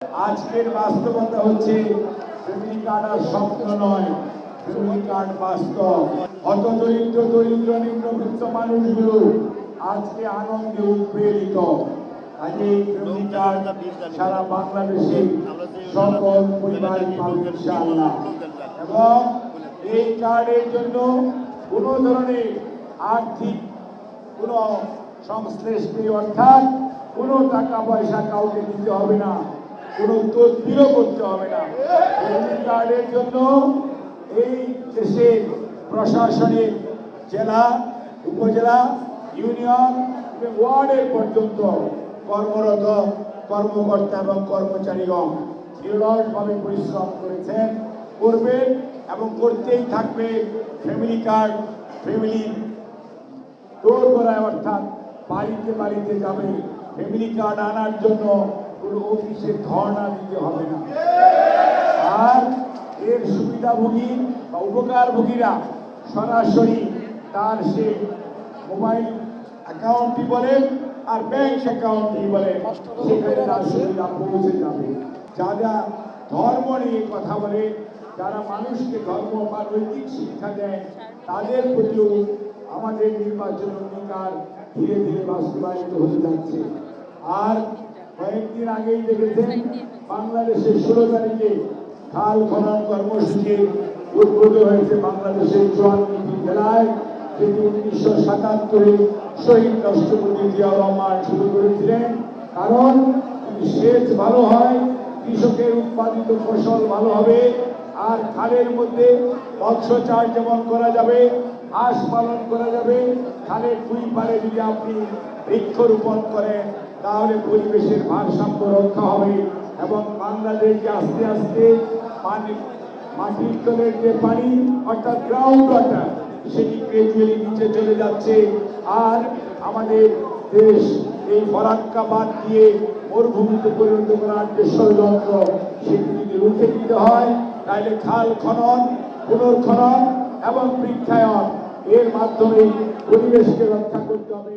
আজকের বাস্তবতা হচ্ছে ফ্যামিলি কার্ড আর স্বপ্ন নয়, ফ্যামিলি কার্ড বাস্তব। দরিদ্র নিম্নবিত্ত মানুষগুলো আজকে আনন্দে উৎপীড়িত। আজ এই ফ্যামিলি কার্ড সারা বাংলাদেশে সকল পরিবার পাবে ইনশাআল্লাহ। এবং এই কার্ডের জন্য কোনো ধরনের আর্থিক কোনো সংশ্লেষ নেই, অর্থাৎ কোনো টাকা পয়সা কাউকে দিতে হবে না, কোনো তদবিরও করতে হবে না। ফ্যামিলি কার্ডের জন্য এই দেশের প্রশাসনিক জেলা, উপজেলা, ইউনিয়ন এবং ওয়ার্ডের পর্যন্ত কর্মরত কর্মকর্তা এবং কর্মচারীগণ নিরলসভাবে পরিশ্রম করেছেন, করবেন এবং করতেই থাকবে। ফ্যামিলি কার্ড ফ্যামিলি ডোর করায়, অর্থাৎ বাড়িতে বাড়িতে যাবে। ফ্যামিলি কার্ড আনার জন্য কোনো অফিসে ধর্ণা দিতে হবে না। আর এর সুবিধাভোগী বা উপকারভোগীরা সরাসরি তার সে মোবাইল অ্যাকাউন্টই বলেন আর ব্যাংক অ্যাকাউন্টই বলেন, সেখানে তার সুবিধা পৌঁছে যাবে। যারা ধর্ম নিয়ে কথা বলে, যারা মানুষকে ধর্ম বা নৈতিক শিক্ষা দেয়, তাদের প্রতিও আমাদের নির্বাচন অধিকার ধীরে ধীরে বাস্তবায়িত হতে যাচ্ছে। আর কয়েকদিন আগেই দেখেছেন বাংলাদেশের 16 তারিখে খাল খনন কর্মসূচি উদ্বোধন হয়েছে বাংলাদেশের 54টি জেলায়, যেটি 1977-এ শহীদ রাষ্ট্রপতি জিয়াউর রহমান শুরু করেছিলেন। কারণ সেচ ভালো হয়, কৃষকের উৎপাদিত ফসল ভালো হবে, আর খালের মধ্যে মৎস্য চাষ যেমন করা যাবে, হাঁস পালন করা যাবে। খালের দুই পারে যদি আপনি বৃক্ষরোপণ করেন, তাহলে পরিবেশের ভারসাম্য রক্ষা হবে এবং বাংলাদেশকে আস্তে আস্তে মাটির তলের যে পানি, অর্থাৎ গ্রাউন্ড ওয়াটার, সেটি গ্রাজুয়ালি নিচে চলে যাচ্ছে। আর আমাদের দেশ এই ফরাক্কা বাদ দিয়ে মরুভূমিতে পরিণত করার যে ষড়যন্ত্র, সেটি যদি রুখে দিতে হয়, তাহলে খাল খনন, পুনর্খনন এবং বৃক্ষায়ন এর মাধ্যমে পরিবেশকে রক্ষা করতে হবে।